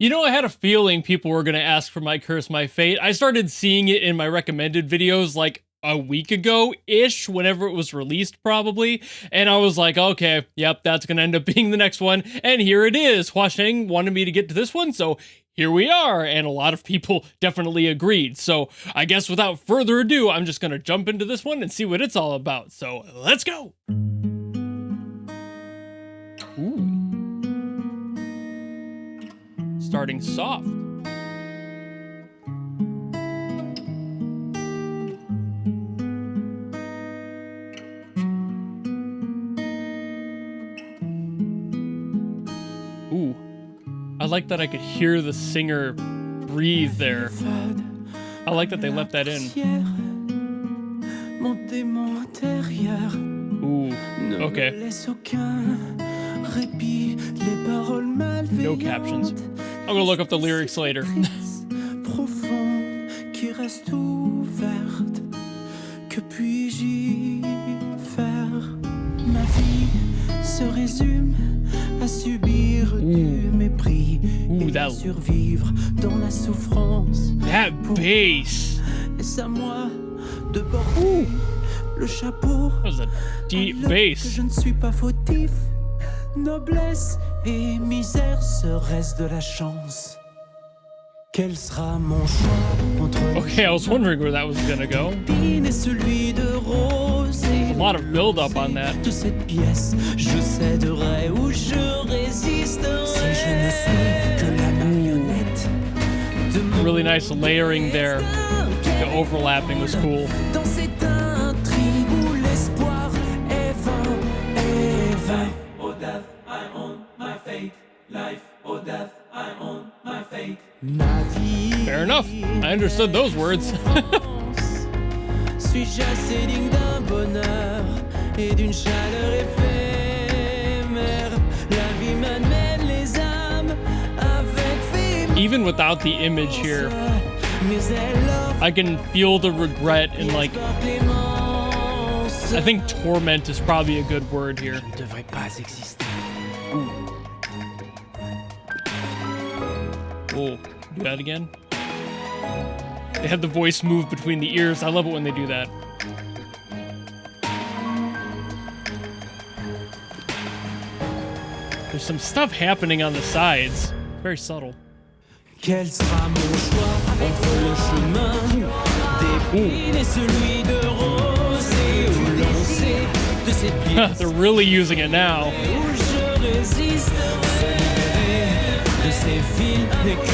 You know, I had a feeling people were going to ask for my Curse My Fate. I started seeing it in my recommended videos like a week ago-ish, whenever it was released probably, and I was like, okay, yep, that's going to end up being the next one, and here it is. Huasheng wanted me to get to this one, so here we are, and a lot of people definitely agreed. So I guess without further ado, I'm just going to jump into this one and see what it's all about. So let's go! Ooh. Starting soft. Ooh. I like that I could hear the singer breathe there. I like that they left that in. Ooh, okay. No captions. I'm gonna look up the lyrics later. Ooh, that bass. Ooh. That was a deep bass. Noblesse et misère serait-ce de la chance? Quel sera mon choix entre okay, I was wondering where that was gonna go. celui de rose et a lot of build up on that. De cette pièce, je céderai ou je résisterai. Si je ne suis que la marionnette. Really nice layering there. The overlapping was cool. Dans cette intrigue où l'espoir est vain, est vain. I own my fate. Life or death, I own my fate. Fair enough. I understood those words. Suis-je assez digne d'un bonheur et d'une chaleur éphémère? La vie m'amène les âmes avec féminin. Even without the image here, I can feel the regret and like, I think torment is probably a good word here. Ooh. Oh, do that again? They have the voice move between the ears. I love it when they do that. There's some stuff happening on the sides. Very subtle. Quel sera mon choix entre le chemin d'épines et celui de rose et où l'on sait de cette pièce. They're really using it now.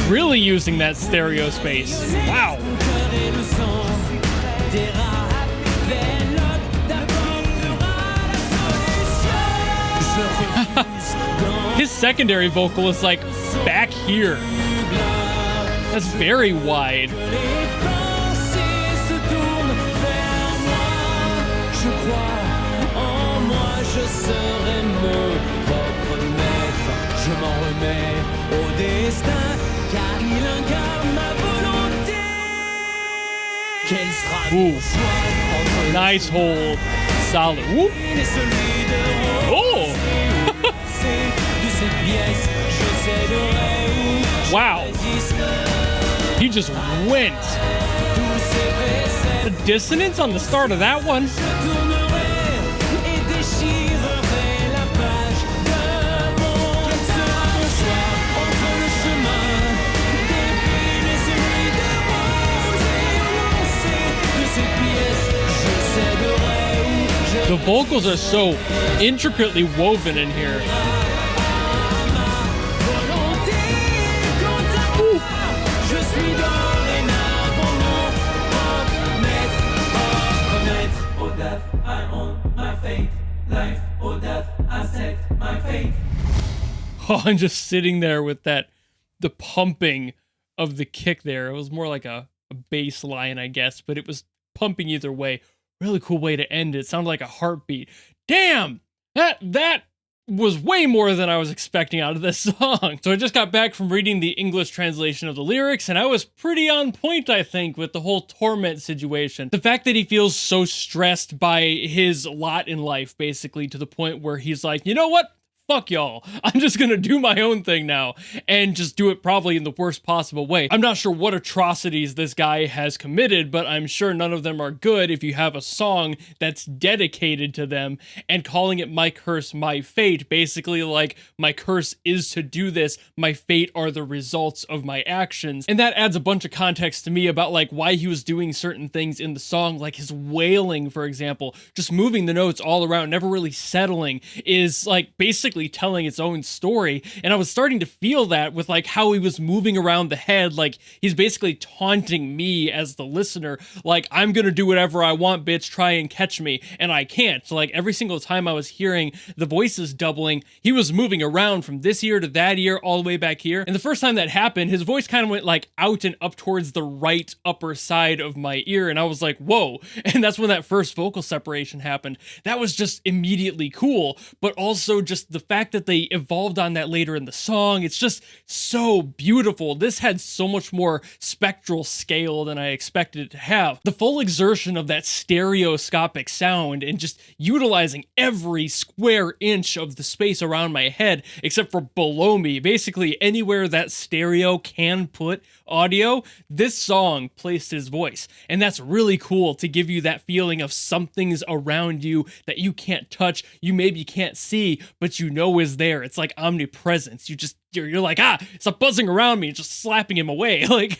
Really using that stereo space. Wow. His secondary vocal is like back here. That's very wide. Je m'en remets au destin, car il incarne ma volonté. Quel sera mon choix entre nice hold. Solid. Whoop. Oh! Wow. He just went. The dissonance on the start of that one. The vocals are so intricately woven in here. Ooh. Oh, I'm just sitting there with that, the pumping of the kick there. It was more like a bass line, I guess, but it was pumping either way. Really cool way to end it. It sounded like a heartbeat. Damn! That was way more than I was expecting out of this song. So I just got back from reading the English translation of the lyrics, and I was pretty on point, I think, with the whole torment situation. The fact that he feels so stressed by his lot in life, basically, to the point where he's like, you know what? fuck y'all. I'm just gonna do my own thing now and just do it probably in the worst possible way. I'm not sure what atrocities this guy has committed, but I'm sure none of them are good if you have a song that's dedicated to them and calling it My Curse, My Fate, basically like my curse is to do this, my fate are the results of my actions. And that adds a bunch of context to me about like why he was doing certain things in the song, like his wailing, for example, just moving the notes all around, never really settling, is like basically telling its own story. And I was starting to feel that with like how he was moving around the head, like he's basically taunting me as the listener, like I'm gonna do whatever I want, bitch, try and catch me, and I can't. So like every single time I was hearing the voices doubling, he was moving around from this ear to that ear all the way back here. And the first time that happened, his voice kind of went like out and up towards the right upper side of my ear, and I was like, whoa. And that's when that first vocal separation happened. That was just immediately cool, but also just the fact that they evolved on that later in the song, it's just so beautiful. This had so much more spectral scale than I expected it to have. The full exertion of that stereoscopic sound and just utilizing every square inch of the space around my head, except for below me, basically anywhere that stereo can put audio, this song placed his voice. And that's really cool to give you that feeling of something's around you that you can't touch, you maybe can't see, but you know is there. It's like omnipresence. You're like, stop buzzing around me, just slapping him away. Like,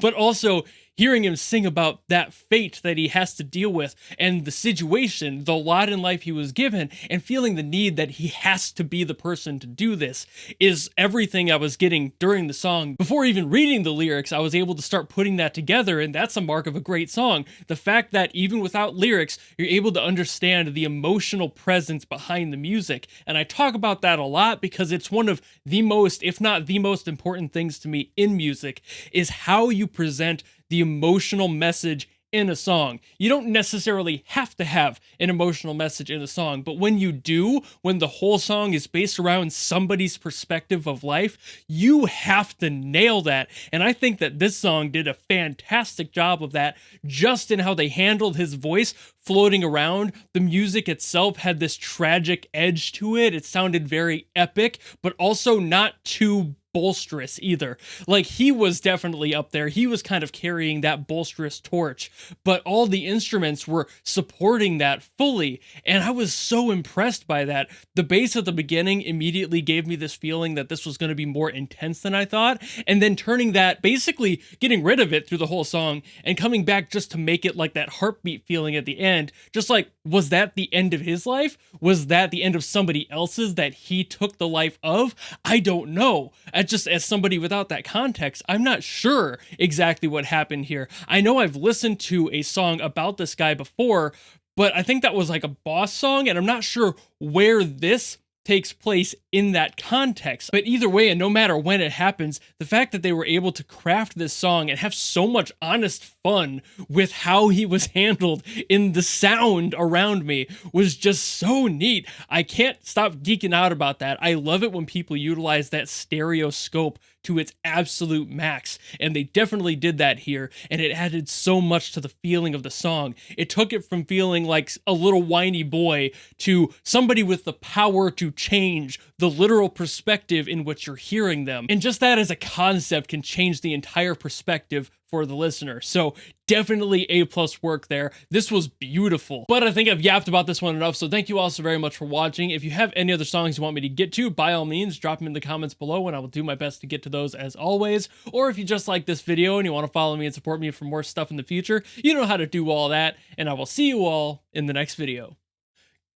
but also hearing him sing about that fate that he has to deal with and the situation, the lot in life he was given, and feeling the need that he has to be the person to do this is everything I was getting during the song. Before even reading the lyrics, I was able to start putting that together, and that's a mark of a great song. The fact that even without lyrics, you're able to understand the emotional presence behind the music. And I talk about that a lot because it's one of the most, if not the most important things to me in music, is how you present the emotional message in a song. You don't necessarily have to have an emotional message in a song, but when you do, when the whole song is based around somebody's perspective of life, you have to nail that. And I think that this song did a fantastic job of that, just in how they handled his voice floating around. The music itself had this tragic edge to it. It sounded very epic, but also not too bolsterous either. Like, he was definitely up there. He was kind of carrying that bolsterous torch, but all the instruments were supporting that fully, and I was so impressed by that. The bass at the beginning immediately gave me this feeling that this was going to be more intense than I thought, and then turning that, basically getting rid of it through the whole song and coming back just to make it like that heartbeat feeling at the end. Just like, was that the end of his life? Was that the end of somebody else's that he took the life of? I don't know. Just as somebody without that context, I'm not sure exactly what happened here. I know I've listened to a song about this guy before, but I think that was like a Boss song, and I'm not sure where this takes place in that context. But either way, and no matter when it happens, the fact that they were able to craft this song and have so much honest fun with how he was handled in the sound around me was just so neat. I can't stop geeking out about that. I love it when people utilize that stereoscope to its absolute max, and they definitely did that here, and it added so much to the feeling of the song. It took it from feeling like a little whiny boy to somebody with the power to change the literal perspective in which you're hearing them. And just that as a concept can change the entire perspective for the listener. So definitely A+ work there. This was beautiful. But I think I've yapped about this one enough, so thank you all so very much for watching. If you have any other songs you want me to get to, by all means, drop them in the comments below, and I will do my best to get to those as always. Or if you just like this video and you want to follow me and support me for more stuff in the future, you know how to do all that, and I will see you all in the next video.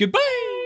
Goodbye!